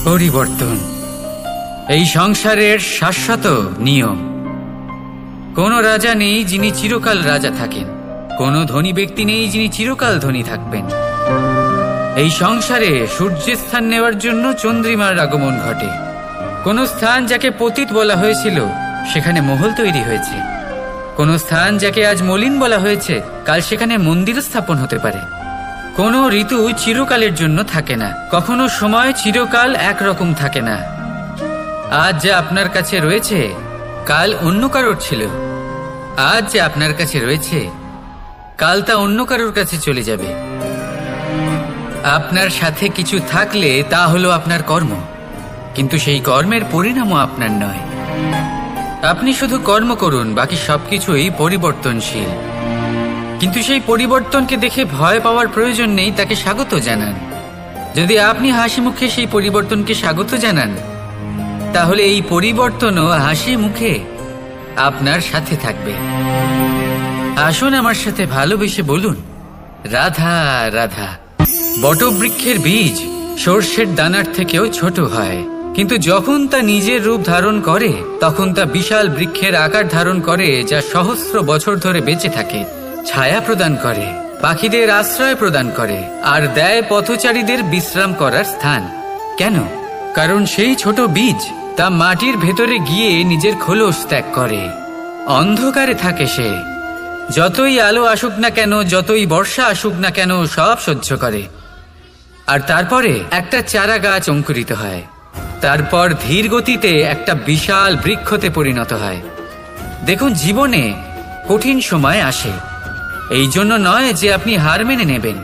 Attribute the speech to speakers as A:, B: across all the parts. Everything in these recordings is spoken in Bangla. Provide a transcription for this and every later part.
A: পরিবর্তন এই সংসারের শাশ্বত নিয়ম। কোনো রাজা নেই যিনি চিরকাল রাজা থাকেন, কোনো ধনী ব্যক্তি নেই যিনি চিরকাল ধনী থাকবেন। এই সংসারে সূর্যের স্থান নেওয়ার জন্য চন্দ্রিমার আগমন ঘটে। কোন স্থান যাকে পতিত বলা হয়েছিল সেখানে মহল তৈরি হয়েছে, কোন স্থান যাকে আজ মলিন বলা হয়েছে কাল সেখানে মন্দির স্থাপন হতে পারে। কোনো ঋতু চিরকালের জন্য থাকে না, কখনো সময় চিরকাল একরকম থাকে না। আজ যা আপনার কাছে রয়েছে কাল অন্য কারোর ছিল, আজ যা আপনার কাছে রয়েছে কাল তা অন্য কারোর কাছে চলে যাবে। আপনার সাথে কিছু থাকলে তা হলো আপনার কর্ম, কিন্তু সেই কর্মের পরিণামও আপনার নয়। আপনি শুধু কর্ম করুন, বাকি সবকিছুই পরিবর্তনশীল। কিন্তু সেই পরিবর্তনকে দেখে ভয় পাওয়ার প্রয়োজন নেই, তাকে স্বাগত জানান। যদি আপনি হাসি মুখে সেই পরিবর্তনকে স্বাগত জানান, তাহলে এই পরিবর্তনও হাসি মুখে আপনার সাথে থাকবে। আসুন আমার সাথে ভালোবেসে বলুন, রাধা রাধা। বটবৃক্ষের বীজ সর্ষের দানার থেকেও ছোট হয়, কিন্তু যখন তা নিজের রূপ ধারণ করে তখন তা বিশাল বৃক্ষের আকার ধারণ করে, যা সহস্র বছর ধরে বেঁচে থাকে, ছায়া প্রদান করে, পাখিদের আশ্রয় প্রদান করে, আর দেয় পথচারীদের বিশ্রাম করার স্থান। কেন? কারণ সেই ছোট বীজ তা মাটির ভেতরে গিয়ে নিজের খোলস ত্যাগ করে। অন্ধকারে থাকে সে, যতই আলো আসুক না কেন, যতই বর্ষা আসুক না কেন, সব সহ্য করে। আর তারপরে একটা চারা গাছ অঙ্কুরিত হয়, তারপর ধীর গতিতে একটা বিশাল বৃক্ষতে পরিণত হয়। দেখুন, জীবনে কঠিন সময় আসে, এই জন্য নয় যে আপনি হার মেনে নেবেন,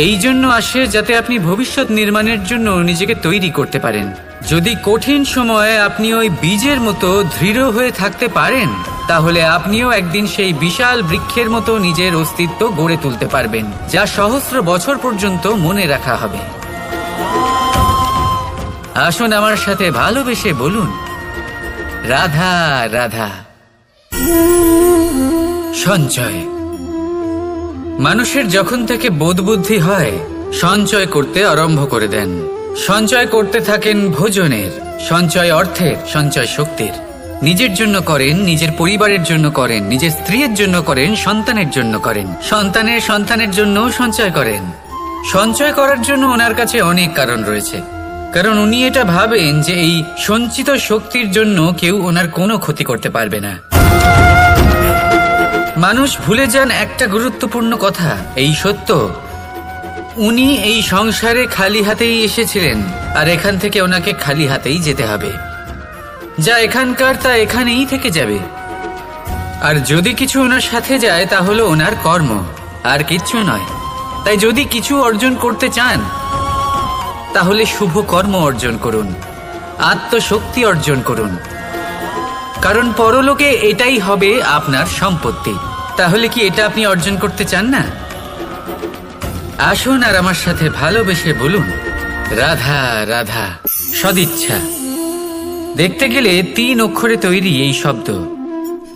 A: এই জন্য আসে যাতে আপনি ভবিষ্যৎ নির্মাণের জন্য নিজেকে তৈরি করতে পারেন। যদি কঠিন সময়ে আপনি ওই বীজের মতো দৃঢ় হয়ে থাকতে পারেন, তাহলে আপনিও একদিন সেই বিশাল বৃক্ষের মতো নিজের অস্তিত্ব গড়ে তুলতে পারবেন, যা সহস্র বছর পর্যন্ত মনে রাখা হবে। আসুন আমার সাথে ভালোবেসে বলুন, রাধা রাধা। সঞ্চয়। মানুষের যখন থেকে বোধ বুদ্ধি হয় সঞ্চয় করতে আরম্ভ করে দেন। সঞ্চয় করতে থাকেন ভোজনের, সঞ্চয় অর্থের, সঞ্চয় শক্তির। নিজের জন্য করেন, নিজের পরিবারের জন্য করেন, নিজের স্ত্রীর জন্য করেন, সন্তানের জন্য করেন, সন্তানের সন্তানের জন্য সঞ্চয় করেন। সঞ্চয় করার জন্য ওনার কাছে অনেক কারণ রয়েছে, কারণ উনি এটা ভাবেন যে এই সঞ্চিত শক্তির জন্য কেউ ওনার কোনো ক্ষতি করতে পারবে না। মানুষ ভুলে যান একটা গুরুত্বপূর্ণ কথা, এই সত্য, উনি এই সংসারে খালি হাতেই এসেছিলেন, আর এখান থেকে ওনাকে খালি হাতেই যেতে হবে। যা এখানকার তা এখানেই থেকে যাবে। আর যদি কিছু ওনার সাথে যায় তা হলো ওনার কর্ম, আর কিচ্ছু নয়। তাই যদি কিছু অর্জন করতে চান, তাহলে শুভ কর্ম অর্জন করুন, আত্মশক্তি অর্জন করুন, কারণ পরলোকে এটাই হবে আপনার সম্পত্তি। তাহলে কি এটা আপনি অর্জন করতে চান না? আসুন আর আমার সাথে ভালোবেসে বলুন, রাধা রাধা। সদিচ্ছা। দেখতে গেলে 3 অক্ষরে তৈরি এই শব্দ,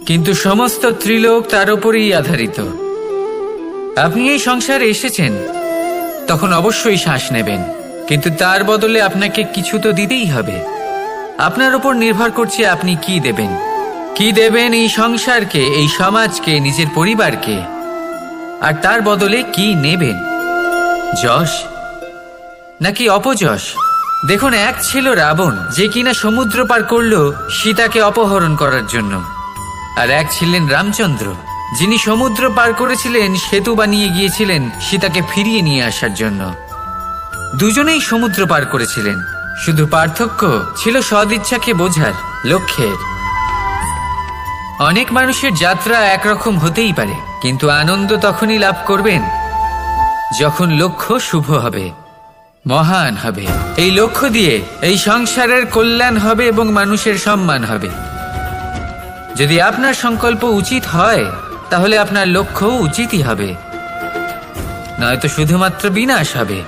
A: কিন্তু সমস্ত ত্রিলোক তার উপরেই আধারিত। আপনি এই সংসারে এসেছেন, তখন অবশ্যই শ্বাস নেবেন, কিন্তু তার বদলে আপনাকে কিছু তো দিতেই হবে। আপনার উপর নির্ভর করছে আপনি কি দেবেন। কি দেবেন এই সংসারকে, এই সমাজকে, নিজের পরিবারকে, আর তার বদলে কি নেবেন? যশ নাকি অপযশ? দেখুন, এক ছিল রাবণ, যে কিনা সমুদ্র পার করলো সীতাকে অপহরণ করার জন্য, আর এক ছিলেন রামচন্দ্র, যিনি সমুদ্র পার করেছিলেন, সেতু বানিয়ে গিয়েছিলেন সীতাকে ফিরিয়ে নিয়ে আসার জন্য। দুজনেই সমুদ্র পার করেছিলেন, শুধু পার্থক্য ছিল সদিচ্ছাকে বোঝার, লক্ষ্যের। অনেক মানুষের যাত্রা একরকম হতেই পারে, কিন্তু আনন্দ তখনই লাভ করবেন যখন লক্ষ্য শুভ হবে, মহান হবে। এই লক্ষ্য দিয়ে এই সংসারের কল্যাণ হবে এবং মানুষের সম্মান হবে। যদি আপনার সংকল্প উচিত হয়, তাহলে আপনার লক্ষ্য উচিতই হবে, নয়তো শুধুমাত্র বিনাশ হবে।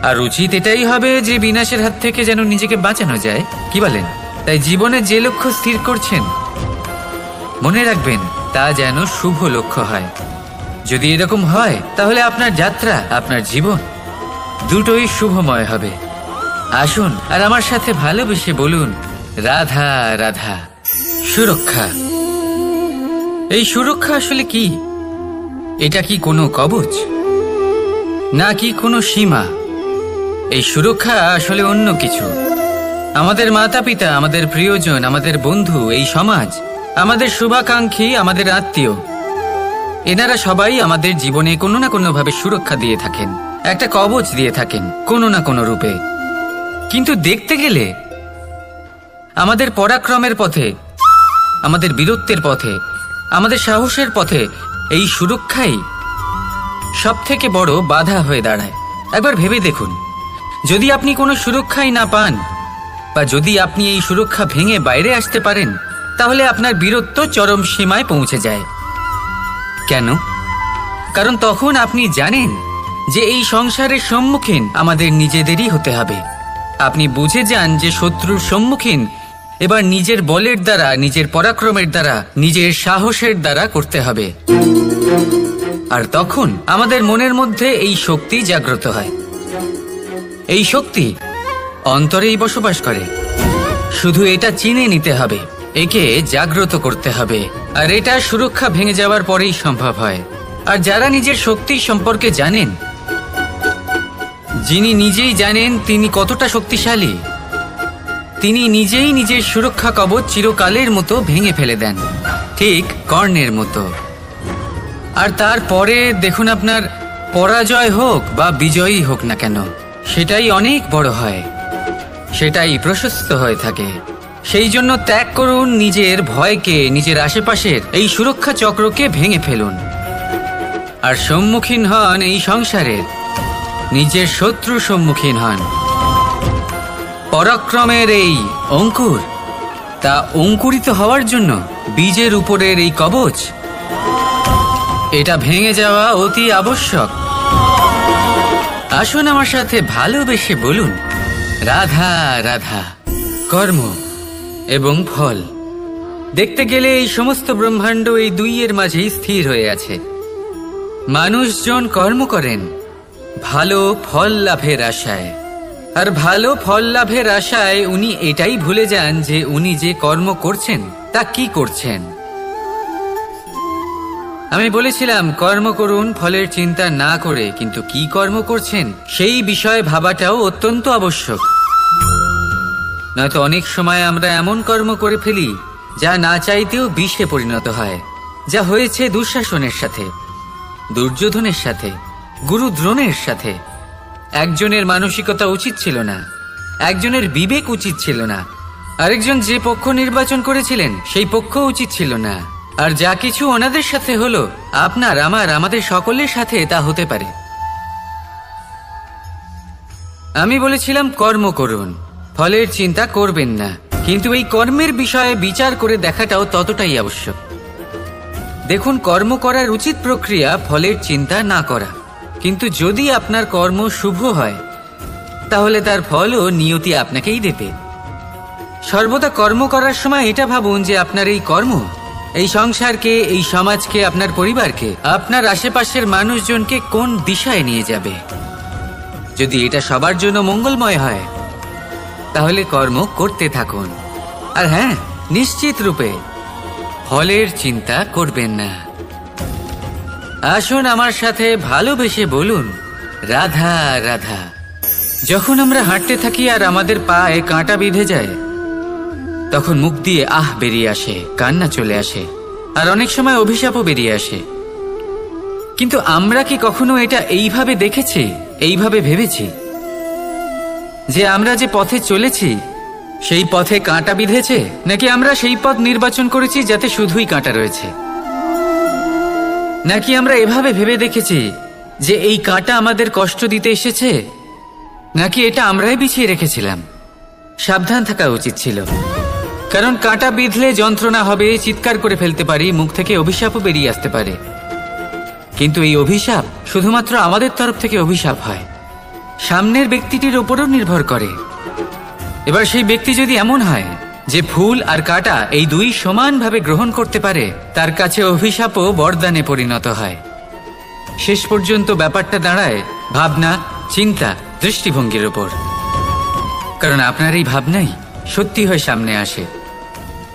A: আর উচিত এটাই হবে যে বিনাশের হাত থেকে যেন নিজেকে বাঁচানো যায়, কি বলেন? তাই জীবনে যে লক্ষ্য স্থির করছেন, মনে রাখবেন তা যেন শুভ লক্ষ্য হয়। যদি এরকম হয়, তাহলে আপনার যাত্রা, আপনার জীবন দুটোই শুভময় হবে। আসুন আর আমার সাথে ভালোবেসে বলুন, রাধা রাধা। সুরক্ষা, এই সুরক্ষা আসলে কি? এটা কি কোনো কবচ নাকি কোনো সীমা? এই সুরক্ষা আসলে অন্য কিছু। আমাদের মাতা পিতা, আমাদের প্রিয়জন, আমাদের বন্ধু, এই সমাজ, আমাদের শুভাকাঙ্ক্ষী, আমাদের আত্মীয়, এনারা সবাই আমাদের জীবনে কোনো না কোনো ভাবে সুরক্ষা দিয়ে থাকেন, একটা কবচ দিয়ে থাকেন কোনো না কোনো রূপে। কিন্তু দেখতে গেলে আমাদের পরাক্রমের পথে, আমাদের বীরত্বের পথে, আমাদের সাহসের পথে এই সুরক্ষাই সব থেকে বড় বাধা হয়ে দাঁড়ায়। একবার ভেবে দেখুন, যদি আপনি কোনো সুরক্ষাই না পান, বা যদি আপনি এই সুরক্ষা ভেঙে বাইরে আসতে পারেন, তাহলে আপনার বীরত্ব চরম সীমায় পৌঁছে যায়। কেন? কারণ তখন আপনি জানেন যে এই সংসারের সম্মুখীন আমাদের নিজেদেরই হতে হবে। আপনি বুঝে যান যে শত্রুর সম্মুখীন এবার নিজের বলের দ্বারা, নিজের পরাক্রমের দ্বারা, নিজের সাহসের দ্বারা করতে হবে। আর তখন আমাদের মনের মধ্যে এই শক্তি জাগ্রত হয়। এই শক্তি অন্তরেই বসবাস করে। শুধু এটা চিনে নিতে হবে, একে জাগ্রত করতে হবে। আর এটা সুরক্ষা ভেঙে যাওয়ার পরেই সম্ভব হয়। আর যারা নিজের শক্তি সম্পর্কে জানেন, যিনি নিজেই জানেন তিনি কতটা শক্তিশালী, তিনি নিজেই নিজের সুরক্ষা কবচ চিরকালের মতো ভেঙে ফেলে দেন, ঠিক কর্ণের মতো। আর তারপরে দেখুন, আপনার পরাজয় হোক বা বিজয়ী হোক না কেন, সেটাই অনেক বড় হয়, সেটাই প্রশস্ত হয়ে থাকে। সেই জন্য ত্যাগ করুন নিজের ভয়কে, নিজের আশেপাশের এই সুরক্ষা চক্রকে ভেঙে ফেলুন। আর সম্মুখীন হন এই সংসারের নিজের শত্রু সম্মুখীন হন। পরাক্রমের এই অঙ্কুর, তা অঙ্কুরিত হওয়ার জন্য বীজের উপরের এই কবচ, এটা ভেঙে যাওয়া অতি আবশ্যক। আসুন আমার সাথে ভালোবেসে বলুন, রাধা রাধা। কর্ম এবং ফল, দেখতে গেলে এই সমস্ত ব্রহ্মাণ্ড এই দুইয়ের মাঝেই স্থির হয়ে আছে। মানুষজন কর্ম করেন ভালো ফল লাভের আশায়, আর ভালো ফল লাভের আশায় উনি এটাই ভুলে যান যে উনি যে কর্ম করছেন তা কি করছেন। আমি বলেছিলাম কর্ম করুন ফলের চিন্তা না করে, কিন্তু কি কর্ম করছেন সেই বিষয়ে ভাবাটাও অত্যন্ত আবশ্যক। নয়তো অনেক সময় আমরা এমন কর্ম করে ফেলি যা না চাইতেও বিষে পরিণত হয়, যা হয়েছে দুঃশাসনের সাথে, দুর্যোধনের সাথে, গুরু দ্রোণের সাথে। একজনের মানসিকতা উচিত ছিল না, একজনের বিবেক উচিত ছিল না, আরেকজন যে পক্ষ নির্বাচন করেছিলেন সেই পক্ষ উচিত ছিল না। আর যা কিছু ওনাদের সাথে হলো, আপনার, আমার, আমাদের সকলের সাথে তা হতে পারে। আমি বলেছিলাম কর্ম করুন, ফলের চিন্তা করবেন না, কিন্তু এই কর্মের বিষয়ে বিচার করে দেখাটাও ততটাই আবশ্যক। দেখুন, কর্ম করার উচিত প্রক্রিয়া ফলের চিন্তা না করা, কিন্তু যদি আপনার কর্ম শুভ হয় তাহলে তার ফলও নিয়তি আপনাকেই দেবে। সর্বদা কর্ম করার সময় এটা ভাবুন যে আপনার এই কর্ম এই সংসারকে, এই সমাজকে, আপনার পরিবারকে, আপনার আশেপাশের মানুষজনকে কোন দিশায় নিয়ে যাবে। যদি এটা সবার জন্য মঙ্গলময় হয় তাহলে কর্ম করতে থাকুন। আর হ্যাঁ, নিশ্চিত রূপে ফলের চিন্তা করবেন না। আসুন আমার সাথে ভালোবেসে বলুন, রাধা রাধা। যখন আমরা হাঁটতে থাকি আর আমাদের পায়ে কাঁটা বিঁধে যায়, তখন মুখ দিয়ে আহ বেরিয়ে আসে, কান্না চলে আসে, আর অনেক সময় অভিশাপও বেরিয়ে আসে। কিন্তু আমরা কি কখনো এটা এইভাবে দেখেছি, এইভাবে ভেবেছি যে আমরা যে পথে চলেছি সেই পথে কাঁটা বিঁধেছে, নাকি আমরা সেই পথ নির্বাচন করেছি যাতে শুধুই কাঁটা রয়েছে? নাকি আমরা এভাবে ভেবে দেখেছি যে এই কাঁটা আমাদের কষ্ট দিতে এসেছে, নাকি এটা আমরাই বিছিয়ে রেখেছিলাম? সাবধান থাকা উচিত ছিল, কারণ কাঁটা বিঁধলে যন্ত্রণা হবে, চিৎকার করে ফেলতে পারি, মুখ থেকে অভিশাপও বেরিয়ে আসতে পারে। কিন্তু এই অভিশাপ শুধুমাত্র আমাদের তরফ থেকে অভিশাপ হয়, সামনের ব্যক্তিটির উপরও নির্ভর করে। এবার সেই ব্যক্তি যদি এমন হয় যে ফুল আর কাঁটা এই দুই সমানভাবে গ্রহণ করতে পারে, তার কাছে অভিশাপও বরদানে পরিণত হয়। শেষ পর্যন্ত ব্যাপারটা দাঁড়ায় ভাবনা, চিন্তা, দৃষ্টিভঙ্গির উপর। কারণ আপনার এই ভাবনাই সত্যি হয়ে সামনে আসে।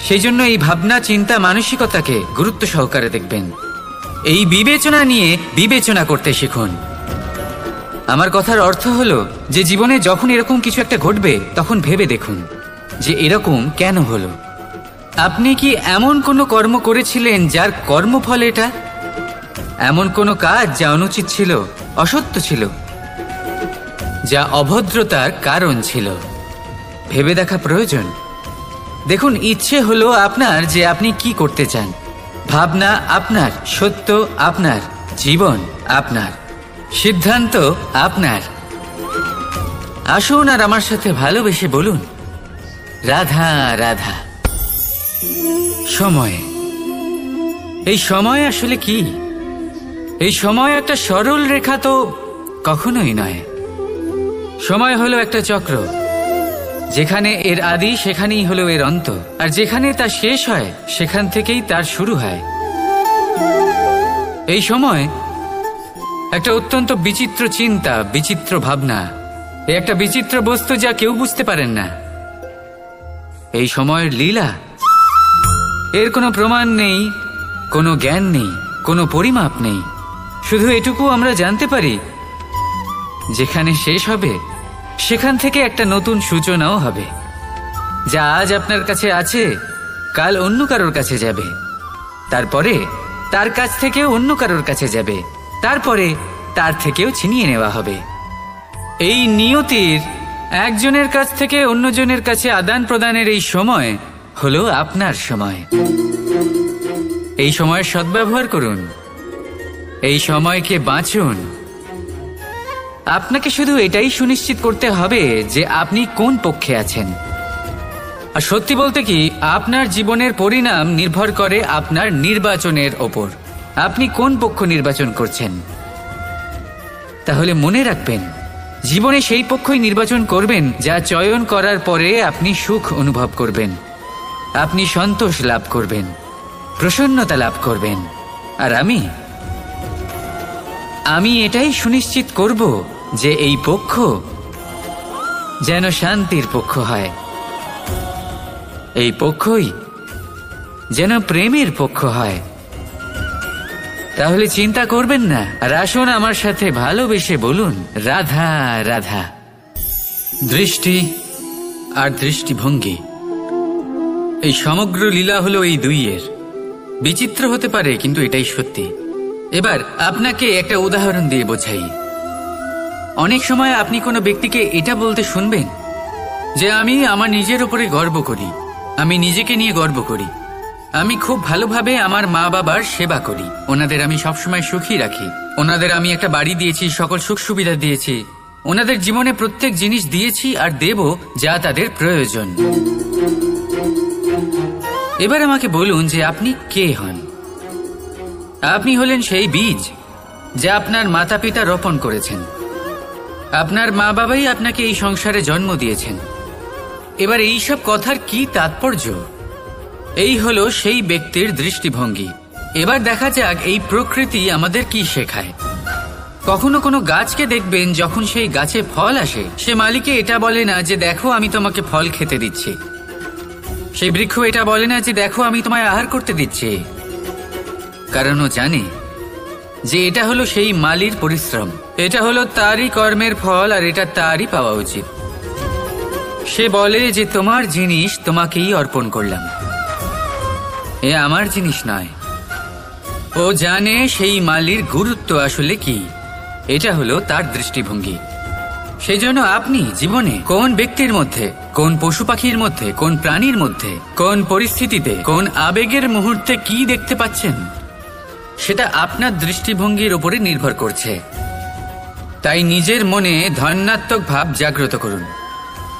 A: সেই জন্য এই ভাবনা, চিন্তা, মানসিকতাকে গুরুত্ব সহকারে দেখবেন। এই বিবেচনা নিয়ে বিবেচনা করতে শিখুন। আমার কথার অর্থ হলো যে জীবনে যখন এরকম কিছু একটা ঘটবে তখন ভেবে দেখুন যে এরকম কেন হলো। আপনি কি এমন কোনো কর্ম করেছিলেন যার কর্মফল এটা? এমন কোনো কাজ যা অনুচিত ছিল, অসত্য ছিল, যা অভদ্রতার কারণ ছিল? ভেবে দেখা প্রয়োজন। দেখুন, ইচ্ছে হলো আপনার যে আপনি কি করতে চান, ভাবনা আপনার, সত্য আপনার, জীবন আপনার, সিদ্ধান্ত আপনার। আসুন আর আমার সাথে ভালোবেসে বলুন, রাধা রাধা। সময়, এই সময় আসলে কি? এই সময় একটা সরল রেখা তো কখনোই নয়। সময় হলো একটা চক্র, যেখানে এর আদি সেখানেই হলো এর অন্ত, আর যেখানে তা শেষ হয় সেখান থেকেই তার শুরু হয়। এই সময় একটা অত্যন্ত বিচিত্র চিন্তা, বিচিত্র ভাবনা, একটা বিচিত্র বস্তু যা কেউ বুঝতে পারেন না। এই সময়ের লীলা, এর কোনো প্রমাণ নেই, কোনো জ্ঞান নেই, কোনো পরিমাপ নেই। শুধু এটুকু আমরা জানতে পারি, যেখানে শেষ হবে সেখান থেকে একটা নতুন সূচনাও হবে। যা আজ আপনার কাছে আছে কাল অন্য কারোর কাছে যাবে, তারপরে তার কাছ থেকেও অন্য কারোর কাছে যাবে, তারপরে তার থেকেও ছিনিয়ে নেওয়া হবে। এই নিয়তির একজনের কাছ থেকে অন্যজনের কাছে আদান প্রদানের এই সময় হলো আপনার সময়। এই সময়ের সদ্ব্যবহার করুন, এই সময়কে বাঁচুন। আপনাকে শুধু এটাই সুনিশ্চিত করতে হবে যে আপনি কোন পক্ষে আছেন। আর সত্যি বলতে কি, আপনার জীবনের পরিণাম নির্ভর করে আপনার নির্বাচনের ওপর। আপনি কোন পক্ষ নির্বাচন করছেন। তাহলে মনে রাখবেন, জীবনে সেই পক্ষই নির্বাচন করবেন যা চয়ন করার পরে আপনি সুখ অনুভব করবেন, আপনি সন্তোষ লাভ করবেন, প্রসন্নতা লাভ করবেন। আর আমি এটাই সুনিশ্চিত করব যে এই পক্ষ যেন শান্তির পক্ষ হয়, এই পক্ষই যেন প্রেমের পক্ষ হয়। তাহলে চিন্তা করবেন না, আর আসুন আমার সাথে ভালোবেসে বলুন, রাধা রাধা। দৃষ্টি আর দৃষ্টিভঙ্গি, এই সমগ্র লীলা হলো এই দুইয়ের। বিচিত্র হতে পারে, কিন্তু এটাই সত্যি। এবার আপনাকে একটা উদাহরণ দিয়ে বোঝাই। অনেক সময় আপনি কোনো ব্যক্তিকে এটা বলতে শুনবেন যে আমি আমার নিজের উপরে গর্ব করি, আমি নিজেকে নিয়ে গর্ব করি, আমি খুব ভালোভাবে আমার মা বাবার সেবা করি, ওনাদের আমি সবসময় সুখী রাখি, ওনাদের আমি একটা বাড়ি দিয়েছি, সকল সুখ সুবিধা দিয়েছি, ওনাদের জীবনে প্রত্যেক জিনিস দিয়েছি আর দেব যা তাদের প্রয়োজন। এবার আমাকে বলুন যে আপনি কে হন। আপনি হলেন সেই বীজ যা আপনার মাতা পিতা রোপণ করেছেন। আপনার মা বাবাই আপনাকে এই সংসারে জন্ম দিয়েছেন। এবার এইসব কথার কি তাৎপর্য? এই হলো সেই ব্যক্তির দৃষ্টিভঙ্গি। এবার দেখা যাক এই প্রকৃতি আমাদের কি শেখায়। কখনো কোনো গাছকে দেখবেন, যখন সেই গাছে ফল আসে, সে মালিকে এটা বলে না যে দেখো আমি তোমাকে ফল খেতে দিচ্ছি। সেই বৃক্ষ এটা বলে না যে দেখো আমি তোমায় আহার করতে দিচ্ছি, কারণ ও জানে যে এটা হলো সেই মালির পরিশ্রম, এটা হলো তারই কর্মের ফল, আর এটা তারই পাওয়া উচিত। সে বলে যে তোমার জিনিস তোমাকেই অর্পণ করলাম, এ আমার জিনিস নয়। ও জানে সেই মালির গুরুত্ব আসলে কি, এটা হলো তার দৃষ্টিভঙ্গি। সেই জন্য আপনি জীবনে কোন ব্যক্তির মধ্যে, কোন পশু পাখির মধ্যে, কোন প্রাণীর মধ্যে, কোন পরিস্থিতিতে, কোন আবেগের মুহূর্তে কি দেখতে পাচ্ছেন, সেটা আপনার দৃষ্টিভঙ্গির উপরে নির্ভর করছে। তাই নিজের মনে ধনাত্মক ভাব জাগ্রত করুন,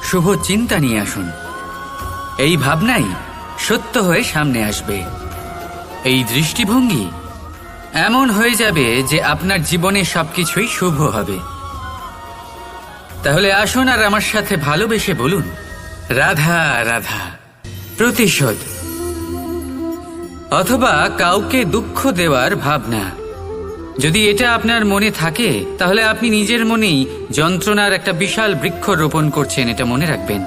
A: শুভ চিন্তা নিয়ে আসুন। এই ভাবনাই সত্য হয়ে সামনে আসবে। এই দৃষ্টিভঙ্গি এমন হয়ে যাবে যে আপনার জীবনে সবকিছুই শুভ হবে। তাহলে আসুন আর আমার সাথে ভালোবেসে বলুন, রাধা রাধা। প্রতিশোধ অথবা কাউকে দুঃখ দেওয়ার ভাবনা, যদি এটা আপনার মনে থাকে তাহলে আপনি নিজের মনেই যন্ত্রণার একটা বিশাল বৃক্ষ রোপণ করছেন, এটা মনে রাখবেন।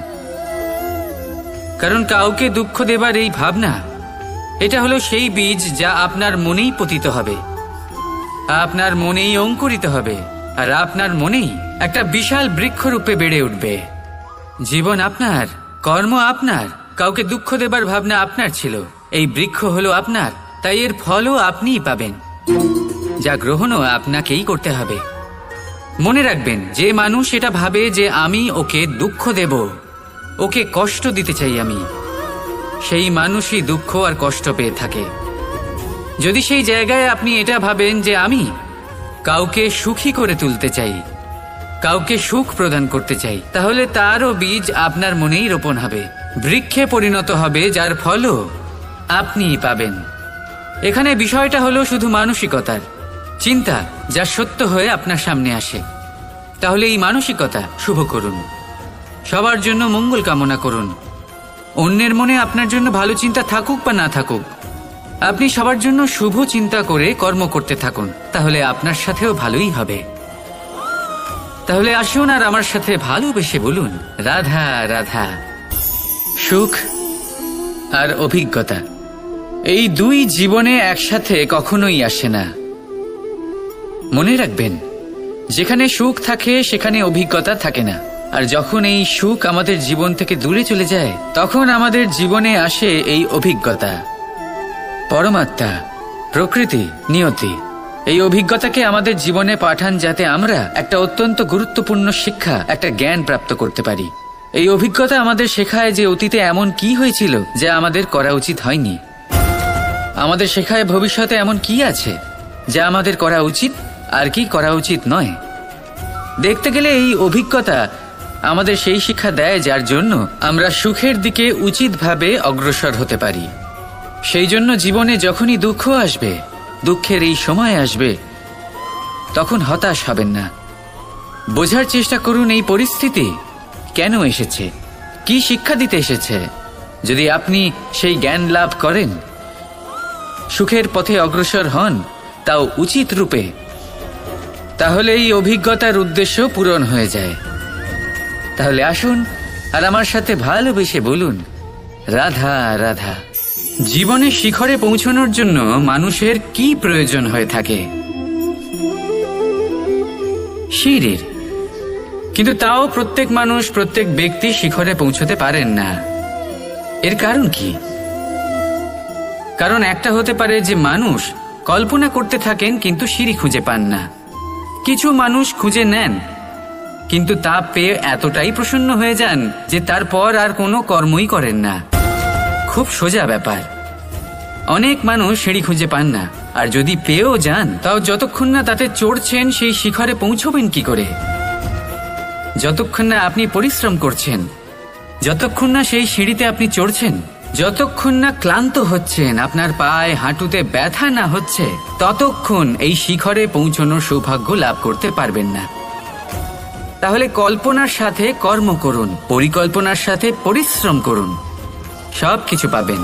A: কারণ কাউকে দুঃখ দেবার এই ভাবনা, এটা হলো সেই বীজ যা আপনার মনেই পতিত হবে, আপনার মনেই অঙ্কুরিত হবে, আর আপনার মনেই একটা বিশাল বৃক্ষরূপে বেড়ে উঠবে। জীবন আপনার, কর্ম আপনার, কাউকে দুঃখ দেবার ভাবনা আপনার ছিল, এই বৃক্ষ হলো আপনার, তাই এর ফলও আপনিই পাবেন, যা গ্রহণও আপনাকেই করতে হবে। মনে রাখবেন, যে মানুষ এটা ভাবে যে আমি ওকে দুঃখ দেব, ওকে কষ্ট দিতে চাই আমি, সেই মানুষই দুঃখ আর কষ্ট পেয়ে থাকে। যদি সেই জায়গায় আপনি এটা ভাবেন যে আমি কাউকে সুখী করে তুলতে চাই, কাউকে সুখ প্রদান করতে চাই, তাহলে তারও বীজ আপনার মনেই রোপণ হবে, বৃক্ষে পরিণত হবে, যার ফলও আপনিই পাবেন। এখানে বিষয়টা হলো শুধু মানসিকতার চিন্তা, যা সত্য হয়ে আপনার সামনে আসে। তাহলে এই মানসিকতা শুভ করুন, সবার জন্য মঙ্গল কামনা করুন। অন্যের মনে আপনার জন্য ভালো চিন্তা থাকুক বা না থাকুক, আপনি সবার জন্য শুভ চিন্তা করে কর্ম করতে থাকুন, তাহলে আপনার সাথেও ভালোই হবে। তাহলে আসুন আর আমার সাথে ভালোবেসে বলুন, রাধা রাধা। সুখ আর অভিজ্ঞতা, এই দুই জীবনে একসাথে কখনোই আসে না। মনে রাখবেন, যেখানে সুখ থাকে সেখানে অভিজ্ঞতা থাকে না, আর যখন এই সুখ আমাদের জীবন থেকে দূরে চলে যায়, তখন আমাদের জীবনে আসে এই অভিজ্ঞতা। পরমাত্মা, প্রকৃতি, নিয়তি এই অভিজ্ঞতাকে আমাদের জীবনে পাঠান, যাতে আমরা একটা অত্যন্ত গুরুত্বপূর্ণ শিক্ষা, একটা জ্ঞান প্রাপ্ত করতে পারি। এই অভিজ্ঞতা আমাদের শেখায় যে অতীতে এমন কি হয়েছিল যা আমাদের করা উচিত হয়নি, আমাদের শেখায় ভবিষ্যতে এমন কি আছে যা আমাদের করা উচিত আর কি করা উচিত নয়। দেখতে গেলে এই অভিজ্ঞতা আমাদের সেই শিক্ষা দেয় যার জন্য আমরা সুখের দিকে উচিতভাবে অগ্রসর হতে পারি। সেই জন্য জীবনে যখনই দুঃখ আসবে, দুঃখের এই সময় আসবে, তখন হতাশ হবেন না। বোঝার চেষ্টা করুন এই পরিস্থিতি কেন এসেছে, কি শিক্ষা দিতে এসেছে। যদি আপনি সেই জ্ঞান লাভ করেন, সুখের পথে অগ্রসর হন, তাও উচিত রূপে, তাহলে এই অভিজ্ঞতার উদ্দেশ্য পূরণ হয়ে যায়। তাহলে আসুন আর আমার সাথে ভালোবেসে বলুন, রাধা রাধা। জীবনের শিখরে পৌঁছানোর জন্য মানুষের কি প্রয়োজন হয়ে থাকে? সিঁড়ির। কিন্তু তাও প্রত্যেক মানুষ, প্রত্যেক ব্যক্তি শিখরে পৌঁছতে পারেন না। এর কারণ কি? কারণ একটা হতে পারে যে মানুষ কল্পনা করতে থাকেন কিন্তু সিঁড়ি খুঁজে পান না। কিছু মানুষ খুঁজে নেন কিন্তু তা পেয়ে এতটাই প্রসন্ন হয়ে যান যে তারপর আর কোনো কর্মই করেন না। খুব সোজা ব্যাপার। অনেক মানুষ সিঁড়ি খুঁজে পান না, আর যদি পেয়েও যান তাও যতক্ষণ না তাতে চড়ছেন সেই শিখরে পৌঁছবেন কি করে? যতক্ষণ না আপনি পরিশ্রম করছেন, যতক্ষণ না সেই সিঁড়িতে আপনি চড়ছেন, যতক্ষণ না ক্লান্ত হচ্ছেন, আপনার পায়ে হাঁটুতে ব্যথা না হচ্ছে, ততক্ষণ এই শিখরে পৌঁছানোর সৌভাগ্য লাভ করতে পারবেন না। তাহলে কল্পনার সাথে কর্ম করুন, পরিকল্পনার সাথে পরিশ্রম করুন, সব কিছু পাবেন।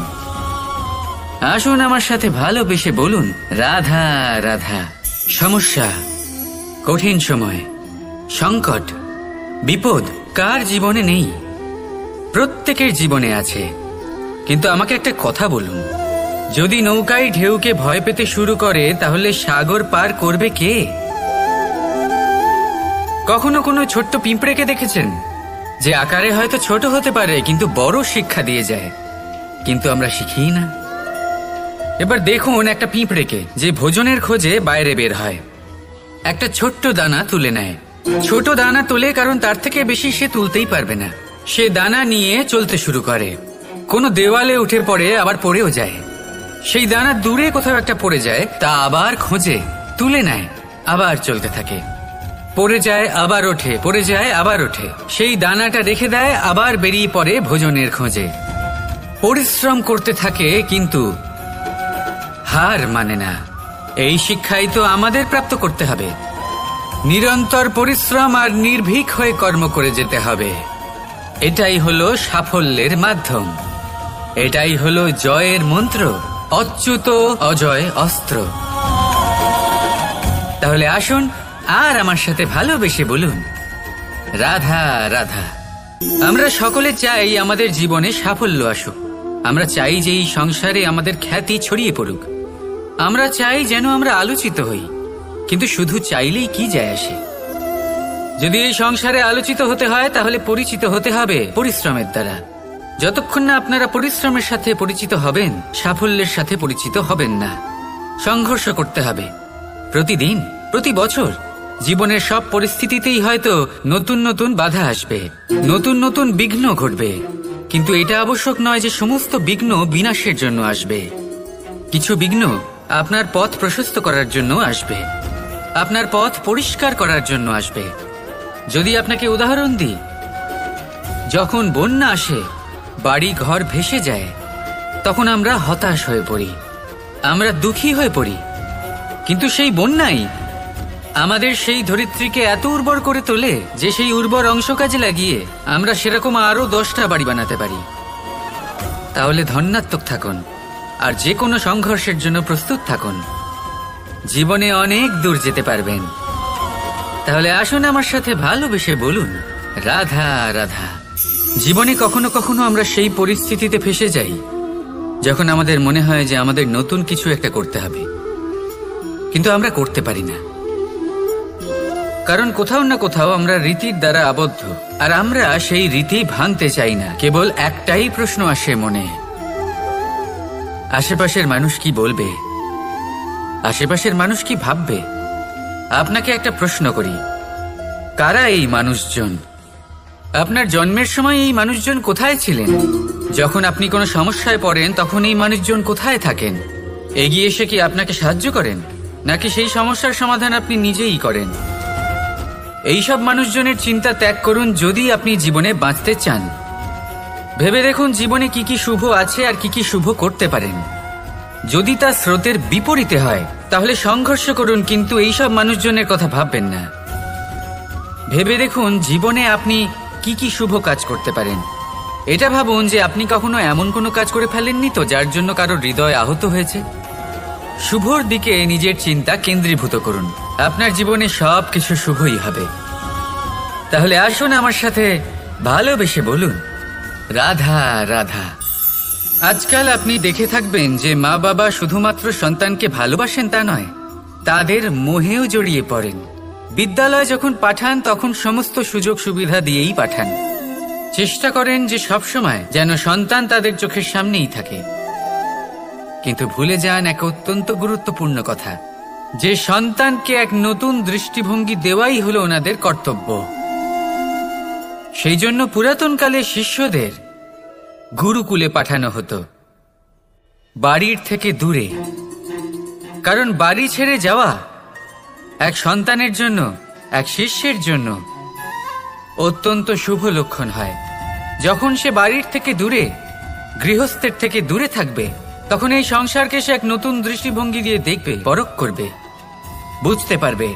A: আসুন আমার সাথে ভালোবেসে বলুন, রাধা রাধা। সমস্যা, কঠিন সময়, সংকট, বিপদ কার জীবনে নেই? প্রত্যেকের জীবনে আছে। কিন্তু আমাকে একটা কথা বলুন, যদি নৌকায় ঢেউকে ভয় পেতে শুরু করে, তাহলে সাগর পার করবে কে? কখনো কোনো ছোট্ট পিঁপড়েকে দেখেছেন যে আকারে হয়তো ছোট হতে পারে কিন্তু বড় শিক্ষা দিয়ে যায়? কিন্তু আমরা শিখি না। এবার দেখুন একটা পিঁপড়েকে যে ভোজনের খোঁজে বাইরে বের হয়, একটা ছোট্ট দানা তুলে নেয়। ছোট দানা তোলে কারণ তার থেকে বেশি সে তুলতেই পারবে না। সে দানা নিয়ে চলতে শুরু করে, কোনো দেওয়ালে উঠে পড়ে, আবার পড়েও যায়। সেই দানা দূরে কোথাও একটা পড়ে যায়, তা আবার খোঁজে, তুলে নেয়, আবার চলতে থাকে। পড়ে যায়, আবার ওঠে, পড়ে যায়, আবার ওঠে। সেই দানাটা রেখে দেয়, আবার বেরিয়ে পড়ে ভোজনের খোঁজে। পরিশ্রম করতে থাকে কিন্তু হার মানে না। এই শিক্ষাই তো আমাদের প্রাপ্ত করতে হবে। নিরন্তর পরিশ্রম আর নির্ভীক হয়ে কর্ম করে যেতে হবে। এটাই হলো সাফল্যের মাধ্যম, এটাই হলো জয়ের মন্ত্র, অচ্যুত অজয় অস্ত্র। তাহলে আসুন আর আমার সাথে ভালোবেসে বলুন, রাধা রাধা। আমরা সকলে চাই আমাদের জীবনে সাফল্য আসুক। আমরা চাই যে এই সংসারে আমাদের খ্যাতি ছড়িয়ে পড়ুক। আমরা চাই যেন আমরা আলোচিত হই। কিন্তু শুধু চাইলেই কি যায় আসে? যদি এই সংসারে আলোচিত হতে হয় তাহলে পরিচিত হতে হবে পরিশ্রমের দ্বারা। যতক্ষণ না আপনারা পরিশ্রমের সাথে পরিচিত হবেন, সাফল্যের সাথে পরিচিত হবেন না। সংঘর্ষ করতে হবে প্রতিদিন, প্রতি বছর। জীবনের সব পরিস্থিতিতেই হয়তো নতুন নতুন বাধা আসবে, নতুন নতুন বিঘ্ন ঘটবে। কিন্তু এটা আবশ্যক নয় যে সমস্ত বিঘ্ন বিনাশের জন্য আসবে। কিছু বিঘ্ন আপনার পথ প্রশস্ত করার জন্য আসবে, আপনার পথ পরিষ্কার করার জন্য আসবে। যদি আপনাকে উদাহরণ দিই, যখন বন্যা আসে, বাড়ি ঘর ভেসে যায়, তখন আমরা হতাশ হয়ে পড়ি, আমরা দুঃখী হয়ে পড়ি। কিন্তু সেই বন্যাই আমাদের সেই ধরিত্রীকে এত উর্বর করে তোলে যে সেই উর্বর অংশ কাজে লাগিয়ে আমরা সেরকম আরো 10টা বাড়ি বানাতে পারি। তাহলে ধন্যাত্মক থাকুন আর যে কোনো সংঘর্ষের জন্য প্রস্তুত থাকুন। জীবনে অনেক দূর যেতে পারবেন। তাহলে আসুন আমার সাথে ভালোবেসে বলুন, রাধা রাধা। জীবনে কখনো কখনো আমরা সেই পরিস্থিতিতে ফেসে যাই যখন আমাদের মনে হয় যে আমাদের নতুন কিছু একটা করতে হবে, কিন্তু আমরা করতে পারি না। কারণ কোথাও না কোথাও আমরা রীতির দ্বারা আবদ্ধ, আর আমরা সেই রীতি ভাঙতে চাই না। কেবল একটাই প্রশ্ন আসে মনে, আশেপাশের মানুষ কি বলবে, আশেপাশের মানুষ কি ভাববে। আপনাকে একটা প্রশ্ন করি, কারা এই মানুষজন? আপনার জন্মের সময় এই মানুষজন কোথায় ছিলেন? যখন আপনি কোনো সমস্যায় পড়েন তখন এই মানুষজন কোথায় থাকেন? এগিয়ে এসে কি আপনাকে সাহায্য করেন, নাকি সেই সমস্যার সমাধান আপনি নিজেই করেন? এইসব মানুষজনের চিন্তা ত্যাগ করুন যদি আপনি জীবনে বাঁচতে চান। ভেবে দেখুন জীবনে কি কি শুভ আছে আর কি কি শুভ করতে পারেন। যদি তা স্রোতের বিপরীতে হয় তাহলে সংঘর্ষ করুন, কিন্তু এইসব মানুষজনের কথা ভাববেন না। ভেবে দেখুন জীবনে আপনি কি কি শুভ কাজ করতে পারেন। এটা ভাবুন যে আপনি কখনো এমন কোনো কাজ করে ফেলেননি তো যার জন্য কারো হৃদয় আহত হয়েছে। শুভর দিকে নিজের চিন্তা কেন্দ্রীভূত করুন, আপনার জীবনে সব কিছু শুভই হবে। তাহলে আসুন আমার সাথে ভালোবেসে বলুন, রাধা রাধা। আজকাল আপনি দেখে থাকবেন যে মা বাবা শুধুমাত্র সন্তানকে ভালোবাসেন তা নয়, তাদের মোহেও জড়িয়ে পড়েন। বিদ্যালয়ে যখন পাঠান তখন সমস্ত সুযোগ সুবিধা দিয়েই পাঠান। চেষ্টা করেন যে সবসময় যেন সন্তান তাদের চোখের সামনেই থাকে। কিন্তু ভুলে যান এক অত্যন্ত গুরুত্বপূর্ণ কথা, যে সন্তানকে এক নতুন দৃষ্টিভঙ্গি দেওয়াই হলো ওনাদের কর্তব্য। সেই জন্য পুরাতনকালে শিষ্যদের গুরুকুলে পাঠানো হতো, বাড়ির থেকে দূরে। কারণ বাড়ি ছেড়ে যাওয়া এক সন্তানের জন্য, এক শিষ্যের জন্য অত্যন্ত শুভ লক্ষণ হয়। যখন সে বাড়ির থেকে দূরে, গৃহস্থের থেকে দূরে থাকবে, তখন এই সংসারকে সে এক নতুন দৃষ্টিভঙ্গি দিয়ে দেখবে, পরখ করবে, বুঝতে পারবে,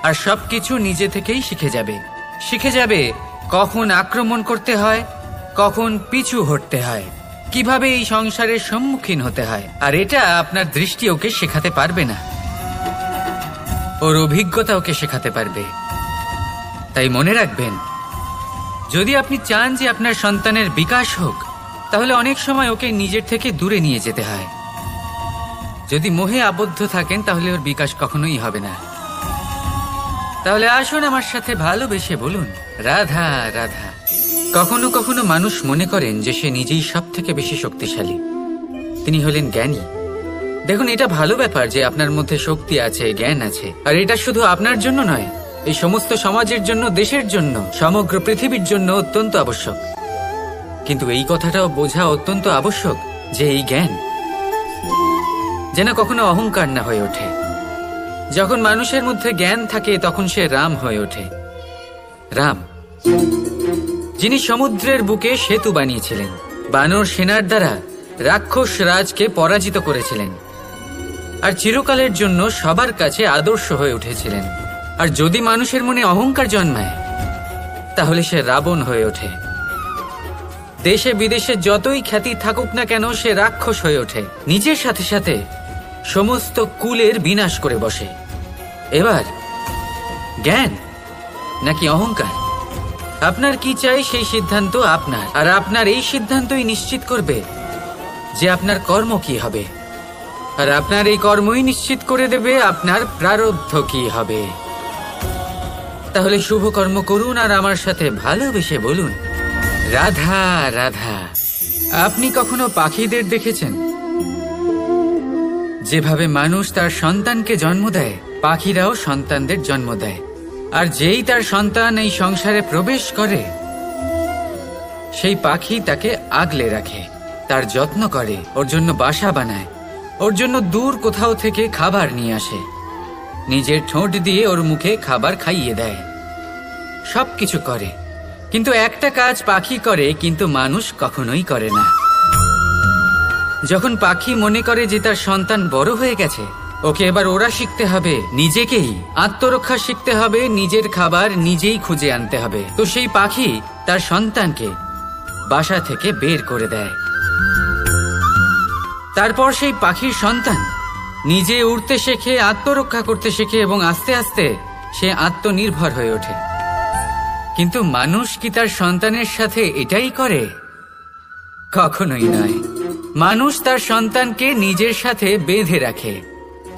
A: আর সবকিছু নিজে থেকেই শিখে যাবে কখন আক্রমণ করতে হয়, কখন পিছু হটতে হয়, কিভাবে এই সংসারের সম্মুখীন হতে হয়। আর এটা আপনার দৃষ্টি ওকে শেখাতে পারবে না, ওর অভিজ্ঞতা ওকে শেখাতে পারবে। তাই মনে রাখবেন, যদি আপনি চান যে আপনার সন্তানের বিকাশ হোক, তাহলে অনেক সময় ওকে নিজের থেকে দূরে নিয়ে যেতে হয়। যদি মোহে আবদ্ধ থাকেন তাহলে ওর বিকাশ কখনোই হবে না। তাহলে আসুন আমার সাথে ভালোবেসে বলুন, রাধা রাধা। কখনো কখনো মানুষ মনে করেন যে সে নিজেই সব থেকে বেশি শক্তিশালী, তিনি হলেন জ্ঞানী। দেখুন, এটা ভালো ব্যাপার যে আপনার মধ্যে শক্তি আছে, জ্ঞান আছে, আর এটা শুধু আপনার জন্য নয়, এই সমস্ত সমাজের জন্য, দেশের জন্য, সমগ্র পৃথিবীর জন্য অত্যন্ত আবশ্যক। কিন্তু এই কথাটাও বোঝা অত্যন্ত আবশ্যক যে এই জ্ঞান যেন কখনো অহংকার না হয়ে ওঠে। যখন মানুষের মধ্যে জ্ঞান থাকে তখন সে রাম হয়ে ওঠে। রাম, যিনি সমুদ্রের বুকে সেতু বানিয়েছিলেন, বানর সেনার দ্বারা রাক্ষস রাজকে পরাজিত করেছিলেন, আর চিরকালের জন্য সবার কাছে আদর্শ হয়ে উঠেছিলেন। আর যদি মানুষের মনে অহংকার জন্মায় তাহলে সে রাবণ হয়ে ওঠে। দেশে বিদেশে যতই খ্যাতি থাকুক না কেন সে রাক্ষস হয়ে ওঠে, নিজের সাথে সাথে সমস্ত কুলের বিনাশ করে বসে। এবার জ্ঞান নাকি অহংকার, আপনার কি চাই সেই সিদ্ধান্ত আপনার, আর আপনার এই সিদ্ধান্তই নিশ্চিত করবে যে আপনার কর্ম কি হবে, আর আপনার এই কর্মই নিশ্চিত করে দেবে আপনার প্রারব্ধ কি হবে। তাহলে শুভ কর্ম করুন আর আমার সাথে ভালোবেসে বলুন, রাধা রাধা। আপনি কখনো পাখিদের দেখেছেন? যেভাবে মানুষ তার সন্তানকে জন্ম দেয়, পাখিরাও সন্তানদের জন্ম দেয়। আর যেই তার সন্তান এই সংসারে প্রবেশ করে, সেই পাখি তাকে আগলে রাখে, তার যত্ন করে, ওর জন্য বাসা বানায়, ওর জন্য দূর কোথাও থেকে খাবার নিয়ে আসে, নিজের ঠোঁট দিয়ে ওর মুখে খাবার খাইয়ে দেয়, সবকিছু করে। কিন্তু একটা কাজ পাখি করে কিন্তু মানুষ কখনোই করে না। যখন পাখি মনে করে যে তার সন্তান বড় হয়ে গেছে, ওকে এবার ওরা শিখতে হবে, নিজেকেই আত্মরক্ষা শিখতে হবে, নিজের খাবার নিজেই খুঁজে আনতে হবে, তো সেই পাখি তার সন্তানকে বাসা থেকে বের করে দেয়। তারপর সেই পাখির সন্তান নিজে উড়তে শেখে, আত্মরক্ষা করতে শেখে এবং আস্তে আস্তে সে আত্মনির্ভর হয়ে ওঠে। কিন্তু মানুষ কি তার সন্তানের সাথে এটাই করে? কখনোই নয়। মানুষ তার সন্তানকে নিজের সাথে বেঁধে রাখে,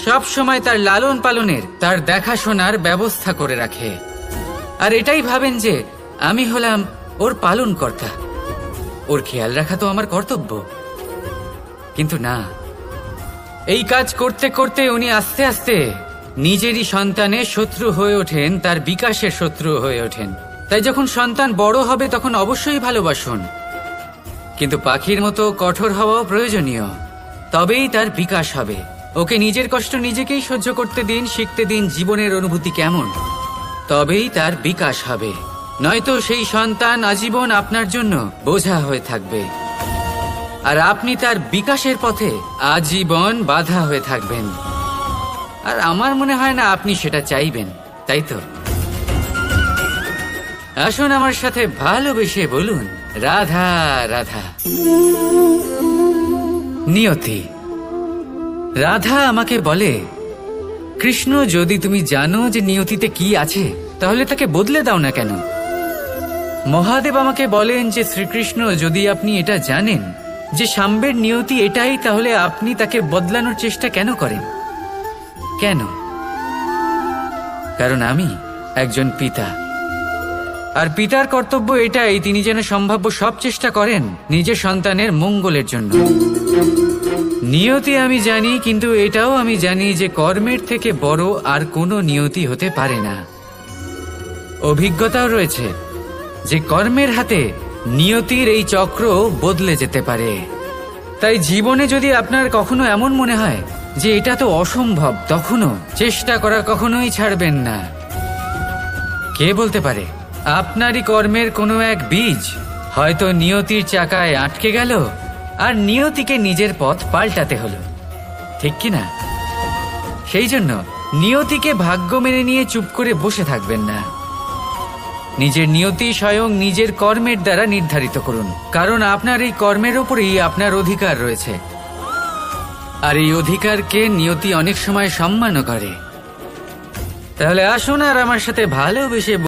A: সব সময় তার লালন পালনের, তার দেখাশোনার ব্যবস্থা করে রাখে, আর এটাই ভাবেন যে আমি হলাম ওর পালনকর্তা, ওর খেয়াল রাখা তো আমার কর্তব্য। কিন্তু না, এই কাজ করতে করতে উনি আস্তে আস্তে নিজেরই সন্তানের শত্রু হয়ে ওঠেন, তার বিকাশের শত্রু হয়ে ওঠেন। তাই যখন সন্তান বড় হবে তখন অবশ্যই ভালোবাসুন, কিন্তু পাখির মতো কঠোর হওয়াও প্রয়োজনীয়, তবেই তার বিকাশ হবে। ওকে নিজের কষ্ট নিজেকেই সহ্য করতে দিন, শিখতে দিন জীবনের অনুভূতি কেমন, তবেই তার বিকাশ হবে। নয়তো সেই সন্তান আজীবন আপনার জন্য বোঝা হয়ে থাকবে, আর আপনি তার বিকাশের পথে আজীবন বাধা হয়ে থাকবেন। আর আমার মনে হয় না আপনি সেটা চাইবেন, তাই তো? আসুন আমার সাথে ভালোবেসে বলুন, রাধা রাধা। নিয়তি। রাধা আমাকে বলে, কৃষ্ণ, যদি তুমি জানো যে নিয়তিতে কি আছে, তাহলে তাকে বদলে দাও না কেন? মহাদেব আমাকে বলেন যে শ্রীকৃষ্ণ, যদি আপনি এটা জানেন যে সাম্বের নিয়তি এটাই, তাহলে আপনি তাকে বদলানোর চেষ্টা কেন করেন? কেন? কারণ আমি একজন পিতা, আর পিতার কর্তব্য এটাই, তিনি যেন সম্ভাব্য সব চেষ্টা করেন নিজের সন্তানের মঙ্গলের জন্য। নিয়তি আমি জানি, কিন্তু এটাও আমি জানি যে কর্মের থেকে বড় আর কোনো নিয়তি হতে পারে না। অভিজ্ঞতাও রয়েছে যে কর্মের হাতে নিয়তির এই চক্র বদলে যেতে পারে। তাই জীবনে যদি আপনার কখনো এমন মনে হয় যে এটা তো অসম্ভব, তখনও চেষ্টা করা কখনোই ছাড়বেন না। কে বলতে পারে আপনারই কর্মের কোনো এক বীজ হয়তো নিয়তির চাকায় আটকে গেল, আর নিয়তিকে নিজের পথ পাল্টাতে হলো, ঠিক কি না? সেই জন্য নিয়তিকে ভাগ্য মেনে নিয়ে চুপ করে বসে থাকবেন না। নিজের নিয়তি স্বয়ং নিজের কর্মের দ্বারা নির্ধারিত করুন, কারণ আপনার এই কর্মের ওপরেই আপনার অধিকার রয়েছে, আর এই অধিকারকে নিয়তি অনেক সময় সম্মানও করে। তাহলে আসুন আর আমার সাথে ভালোবেসে